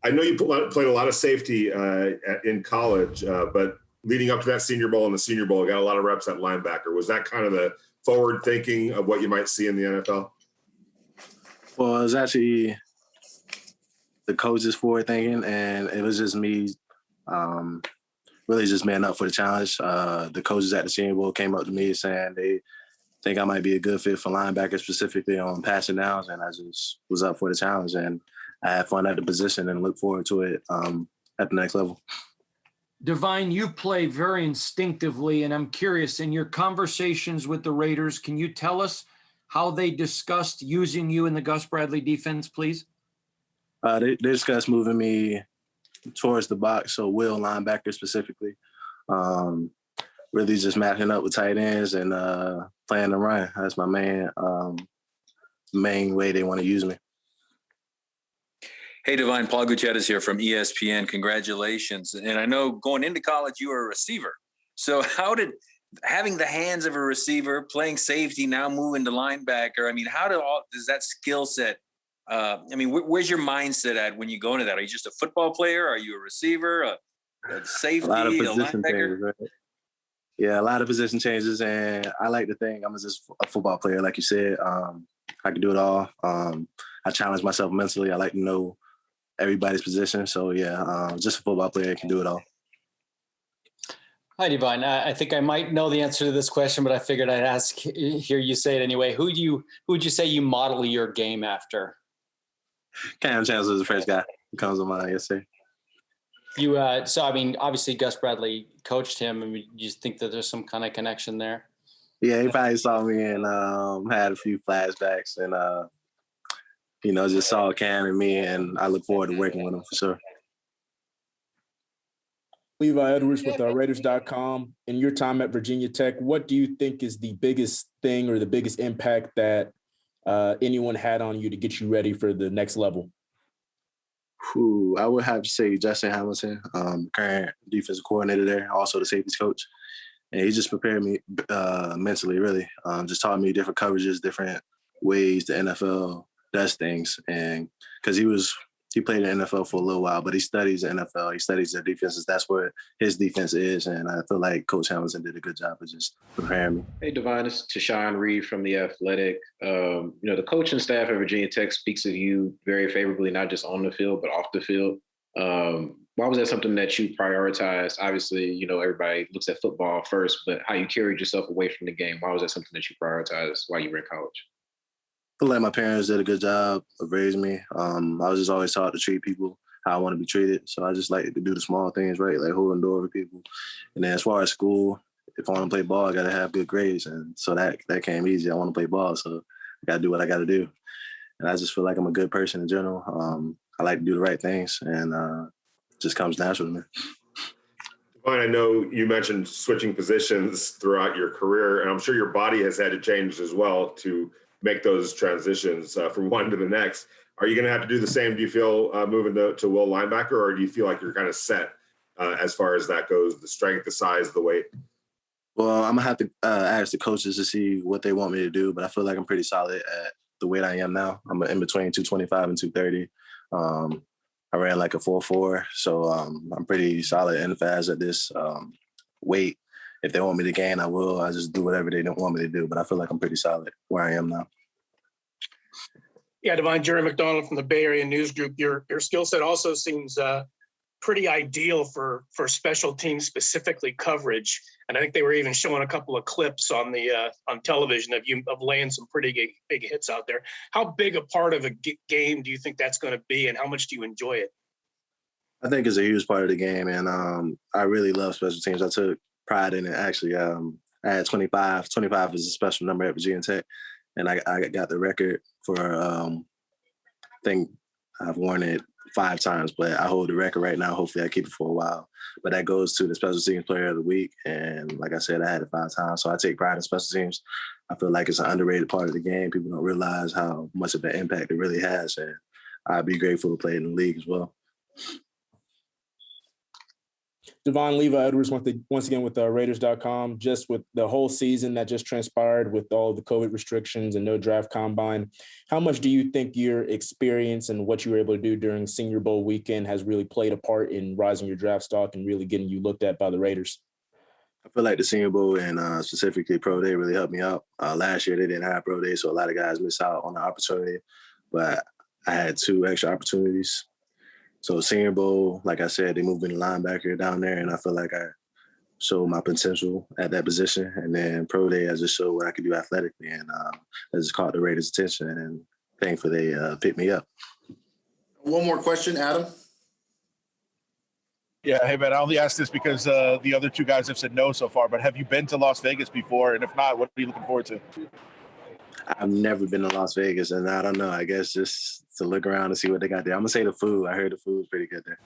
I know you played a lot of safety in college, but leading up to that Senior Bowl and the Senior Bowl, got a lot of reps at linebacker. Was that kind of the forward thinking of what you might see in the NFL? Well, it was actually the coaches forward thinking, and it was just me really just man up for the challenge. The coaches at the Senior Bowl came up to me saying they think I might be a good fit for linebacker, specifically on passing downs, and I just was up for the challenge, and I had fun at the position and look forward to it at the next level. Divine, you play very instinctively, and I'm curious, in your conversations with the Raiders, can you tell us how they discussed using you in the Gus Bradley defense, please? They discussed moving me towards the box, so will linebacker specifically. Really just matching up with tight ends and playing the run. That's my main way they want to use me. Hey, Divine, Paul Gutierrez here from ESPN. Congratulations. And I know going into college, you were a receiver. So how did having the hands of a receiver, playing safety, now moving to linebacker, I mean, does that skill set, where's your mindset at when you go into that? Are you just a football player? Are you a receiver, a safety, a lot of position linebacker? Changes, right? Yeah, a lot of position changes, and I like to think I'm just a football player, like you said. I can do it all. I challenge myself mentally. I like to know everybody's position. So, yeah, just a football player can do it all. Hi, Divine. I think I might know the answer to this question, but I figured I'd hear you say it anyway. Who would you say you model your game after? Cam Chancellor is the first guy who comes to mind, yes, sir. Obviously Gus Bradley coached him. I mean, you think that there's some kind of connection there? Yeah, he probably saw me and had a few flashbacks and, just saw Cam and me, and I look forward to working with him for sure. Levi Edwards with Raiders.com. In your time at Virginia Tech, what do you think is the biggest thing or the biggest impact that anyone had on you to get you ready for the next level? I would have to say Justin Hamilton, current defensive coordinator there, also the safeties coach. And he just prepared me mentally, really. Just taught me different coverages, different ways the NFL does things. And because he played in the NFL for a little while, but he studies the NFL. He studies their defenses. That's where his defense is. And I feel like Coach Hamilton did a good job of just preparing me. Hey, Divine, it's Tashawn Reed from The Athletic. The coaching staff at Virginia Tech speaks of you very favorably, not just on the field, but off the field. Why was that something that you prioritized? Obviously, everybody looks at football first, but how you carried yourself away from the game, why was that something that you prioritized while you were in college? I feel like my parents did a good job of raising me. I was just always taught to treat people how I want to be treated. So I just like to do the small things, right? Like holding the door for people. And then as far as school, if I want to play ball, I got to have good grades. And so that came easy. I want to play ball, so I got to do what I got to do. And I just feel like I'm a good person in general. I like to do the right things, and it just comes natural to me. Divine, I know you mentioned switching positions throughout your career, and I'm sure your body has had to change as well to make those transitions from one to the next. Are you going to have to do the same, do you feel, moving to will linebacker, or do you feel like you're kind of set as far as that goes, the strength, the size, the weight? Well, I'm going to have to ask the coaches to see what they want me to do, but I feel like I'm pretty solid at the weight I am now. I'm in between 225 and 230. I ran like a 4.4, so I'm pretty solid and fast at this weight. If they want me to gain, I will. I just do whatever they don't want me to do, but I feel like I'm pretty solid where I am now. Yeah, Divine, Jerry McDonald from the Bay Area News Group. Your skill set also seems pretty ideal for special teams, specifically coverage. And I think they were even showing a couple of clips on television of you laying some pretty big hits out there. How big a part of a game do you think that's going to be, and how much do you enjoy it? I think it's a huge part of the game, and I really love special teams. I took pride in it, actually. I had 25. 25 is a special number at Virginia Tech, and I got the record for, I think I've worn it 5 times, but I hold the record right now. Hopefully I keep it for a while. But that goes to the Special Teams Player of the Week, and like I said, I had it 5 times, so I take pride in special teams. I feel like it's an underrated part of the game. People don't realize how much of an impact it really has, and I'd be grateful to play in the league as well. Devon Levi Edwards, once again with Raiders.com, just with the whole season that just transpired with all the COVID restrictions and no draft combine, how much do you think your experience and what you were able to do during Senior Bowl weekend has really played a part in rising your draft stock and really getting you looked at by the Raiders? I feel like the Senior Bowl and specifically Pro Day really helped me out. Last year they didn't have Pro Day, so a lot of guys missed out on the opportunity, but I had 2 extra opportunities. So Senior Bowl, like I said, they moved me to linebacker down there, and I feel like I showed my potential at that position. And then Pro Day, I just showed what I could do athletically, and I just caught the Raiders' attention, and thankfully they picked me up. One more question, Adam. Yeah, hey man, I only asked this because the other 2 guys have said no so far, but have you been to Las Vegas before? And if not, what are you looking forward to? I've never been to Las Vegas, and I don't know. I guess just to look around and see what they got there. I'm going to say the food. I heard the food's pretty good there.